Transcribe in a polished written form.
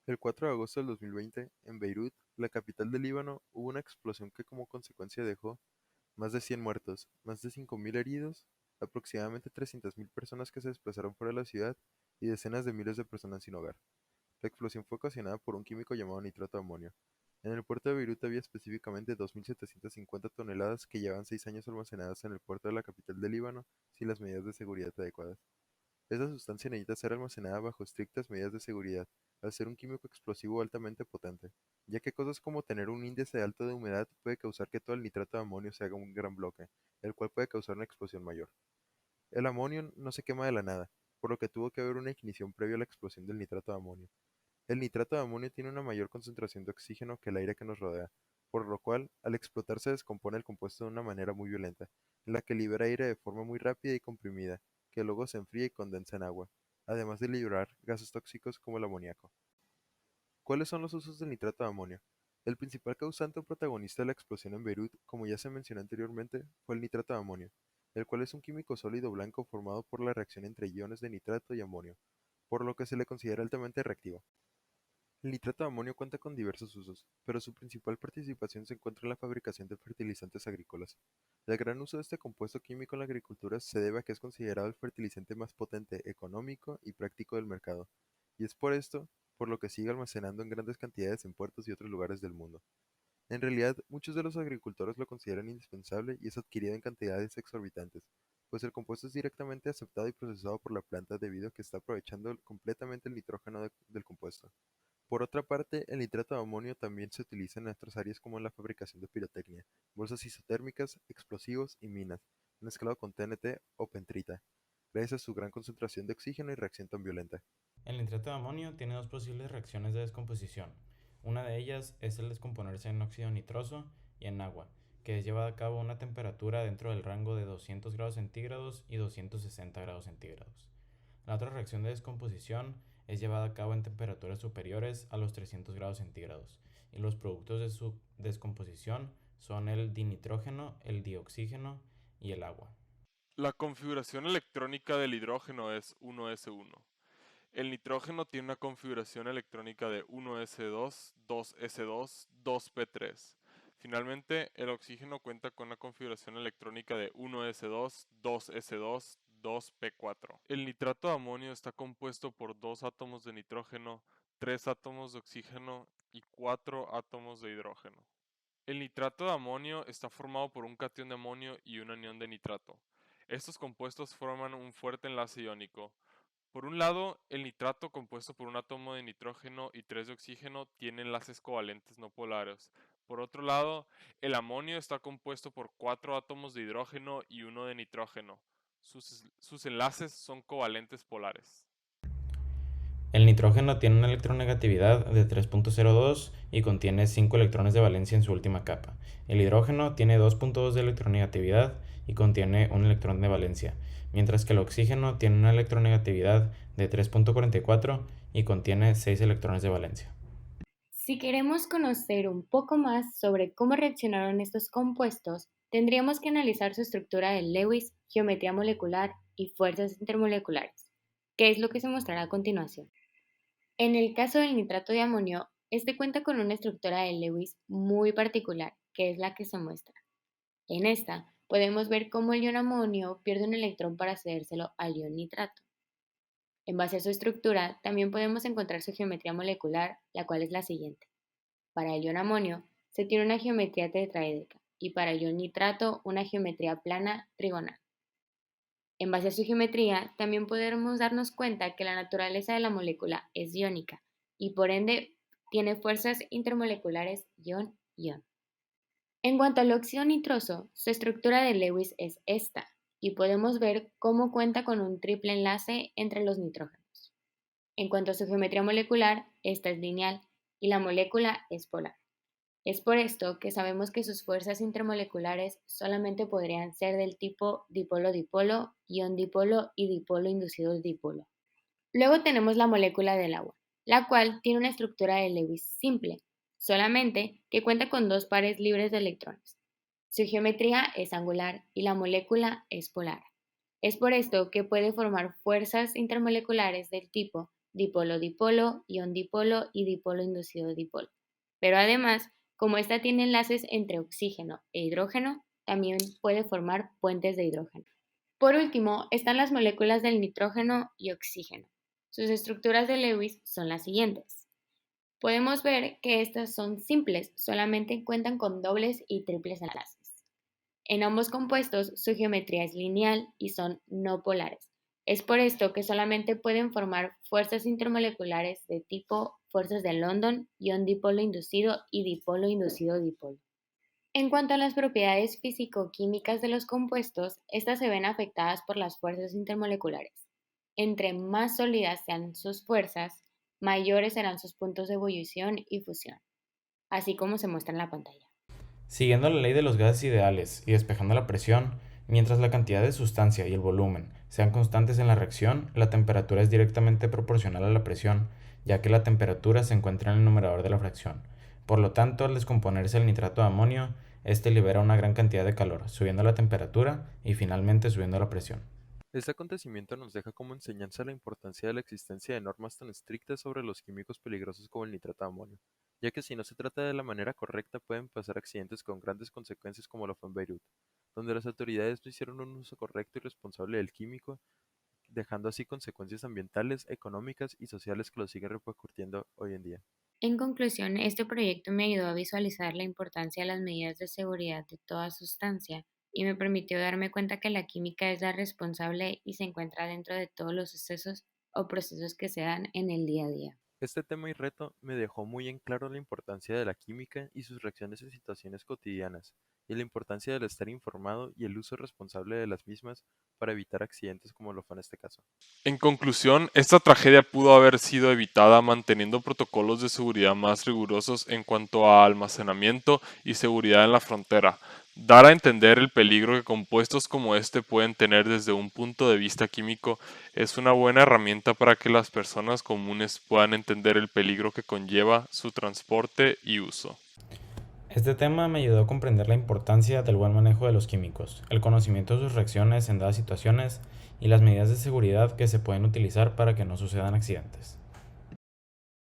El 4 de agosto del 2020, en Beirut, la capital del Líbano, hubo una explosión que como consecuencia dejó más de 100 muertos, más de 5.000 heridos, aproximadamente 300.000 personas que se desplazaron fuera de la ciudad y decenas de miles de personas sin hogar. La explosión fue ocasionada por un químico llamado nitrato de amonio. En el puerto de Beirut había específicamente 2.750 toneladas que llevan 6 años almacenadas en el puerto de la capital del Líbano sin las medidas de seguridad adecuadas. Esta sustancia necesita ser almacenada bajo estrictas medidas de seguridad, al ser un químico explosivo altamente potente, ya que cosas como tener un índice alto de humedad puede causar que todo el nitrato de amonio se haga un gran bloque, el cual puede causar una explosión mayor. El amonio no se quema de la nada, por lo que tuvo que haber una ignición previa a la explosión del nitrato de amonio. El nitrato de amonio tiene una mayor concentración de oxígeno que el aire que nos rodea, por lo cual, al explotar se descompone el compuesto de una manera muy violenta, en la que libera aire de forma muy rápida y comprimida, que luego se enfría y condensa en agua, además de liberar gases tóxicos como el amoníaco. ¿Cuáles son los usos del nitrato de amonio? El principal causante o protagonista de la explosión en Beirut, como ya se mencionó anteriormente, fue el nitrato de amonio, el cual es un químico sólido blanco formado por la reacción entre iones de nitrato y amonio, por lo que se le considera altamente reactivo. El nitrato de amonio cuenta con diversos usos, pero su principal participación se encuentra en la fabricación de fertilizantes agrícolas. El gran uso de este compuesto químico en la agricultura se debe a que es considerado el fertilizante más potente, económico y práctico del mercado, y es por esto por lo que sigue almacenando en grandes cantidades en puertos y otros lugares del mundo. En realidad, muchos de los agricultores lo consideran indispensable y es adquirido en cantidades exorbitantes, pues el compuesto es directamente aceptado y procesado por la planta debido a que está aprovechando completamente el nitrógeno del compuesto. Por otra parte, el nitrato de amonio también se utiliza en otras áreas como en la fabricación de pirotecnia, bolsas isotérmicas, explosivos y minas, mezclado con TNT o pentrita, gracias a su gran concentración de oxígeno y reacción tan violenta. El nitrato de amonio tiene dos posibles reacciones de descomposición. Una de ellas es el descomponerse en óxido nitroso y en agua, que es llevada a cabo a una temperatura dentro del rango de 200 grados centígrados y 260 grados centígrados. La otra reacción de descomposición es llevada a cabo en temperaturas superiores a los 300 grados centígrados, y los productos de su descomposición son el dinitrógeno, el dioxígeno y el agua. La configuración electrónica del hidrógeno es 1s1. El nitrógeno tiene una configuración electrónica de 1s2, 2s2, 2p3. Finalmente, el oxígeno cuenta con una configuración electrónica de 1s2, 2s2, 2p4. El nitrato de amonio está compuesto por 2 átomos de nitrógeno, 3 átomos de oxígeno y 4 átomos de hidrógeno. El nitrato de amonio está formado por un catión de amonio y un anión de nitrato. Estos compuestos forman un fuerte enlace iónico. Por un lado, el nitrato compuesto por un átomo de nitrógeno y 3 de oxígeno tiene enlaces covalentes no polares. Por otro lado, el amonio está compuesto por 4 átomos de hidrógeno y uno de nitrógeno. Sus enlaces son covalentes polares. El nitrógeno tiene una electronegatividad de 3.02 y contiene 5 electrones de valencia en su última capa. El hidrógeno tiene 2.2 de electronegatividad y contiene un electrón de valencia, mientras que el oxígeno tiene una electronegatividad de 3.44 y contiene 6 electrones de valencia. Si queremos conocer un poco más sobre cómo reaccionaron estos compuestos, tendríamos que analizar su estructura de Lewis, geometría molecular y fuerzas intermoleculares, que es lo que se mostrará a continuación. En el caso del nitrato de amonio, este cuenta con una estructura de Lewis muy particular, que es la que se muestra. En esta, podemos ver cómo el ion amonio pierde un electrón para cedérselo al ion nitrato. En base a su estructura, también podemos encontrar su geometría molecular, la cual es la siguiente. Para el ion amonio, se tiene una geometría tetraédrica y para el ion nitrato una geometría plana trigonal. En base a su geometría, también podemos darnos cuenta que la naturaleza de la molécula es iónica y por ende tiene fuerzas intermoleculares ion-ion. En cuanto al óxido nitroso, su estructura de Lewis es esta y podemos ver cómo cuenta con un triple enlace entre los nitrógenos. En cuanto a su geometría molecular, esta es lineal y la molécula es polar. Es por esto que sabemos que sus fuerzas intermoleculares solamente podrían ser del tipo dipolo-dipolo, ion-dipolo y dipolo inducido dipolo. Luego tenemos la molécula del agua, la cual tiene una estructura de Lewis simple, solamente que cuenta con dos pares libres de electrones. Su geometría es angular y la molécula es polar. Es por esto que puede formar fuerzas intermoleculares del tipo dipolo-dipolo, ion-dipolo y dipolo inducido dipolo. Pero además, como esta tiene enlaces entre oxígeno e hidrógeno, también puede formar puentes de hidrógeno. Por último, están las moléculas del nitrógeno y oxígeno. Sus estructuras de Lewis son las siguientes. Podemos ver que estas son simples, solamente cuentan con dobles y triples enlaces. En ambos compuestos su geometría es lineal y son no polares. Es por esto que solamente pueden formar fuerzas intermoleculares de tipo fuerzas de London, ion dipolo inducido y dipolo inducido dipolo. En cuanto a las propiedades físico-químicas de los compuestos, estas se ven afectadas por las fuerzas intermoleculares. Entre más sólidas sean sus fuerzas, mayores serán sus puntos de ebullición y fusión, así como se muestra en la pantalla. Siguiendo la ley de los gases ideales y despejando la presión, mientras la cantidad de sustancia y el volumen sean constantes en la reacción, la temperatura es directamente proporcional a la presión, ya que la temperatura se encuentra en el numerador de la fracción. Por lo tanto, al descomponerse el nitrato de amonio, este libera una gran cantidad de calor, subiendo la temperatura y finalmente subiendo la presión. Este acontecimiento nos deja como enseñanza la importancia de la existencia de normas tan estrictas sobre los químicos peligrosos como el nitrato de amonio, ya que si no se trata de la manera correcta pueden pasar accidentes con grandes consecuencias como lo fue en Beirut, donde las autoridades no hicieron un uso correcto y responsable del químico, dejando así consecuencias ambientales, económicas y sociales que lo siguen repercutiendo hoy en día. En conclusión, este proyecto me ayudó a visualizar la importancia de las medidas de seguridad de toda sustancia y me permitió darme cuenta que la química es la responsable y se encuentra dentro de todos los sucesos o procesos que se dan en el día a día. Este tema y reto me dejó muy en claro la importancia de la química y sus reacciones en situaciones cotidianas, y la importancia del estar informado y el uso responsable de las mismas para evitar accidentes como lo fue en este caso. En conclusión, esta tragedia pudo haber sido evitada manteniendo protocolos de seguridad más rigurosos en cuanto a almacenamiento y seguridad en la frontera. Dar a entender el peligro que compuestos como este pueden tener desde un punto de vista químico es una buena herramienta para que las personas comunes puedan entender el peligro que conlleva su transporte y uso. Este tema me ayudó a comprender la importancia del buen manejo de los químicos, el conocimiento de sus reacciones en dadas situaciones y las medidas de seguridad que se pueden utilizar para que no sucedan accidentes.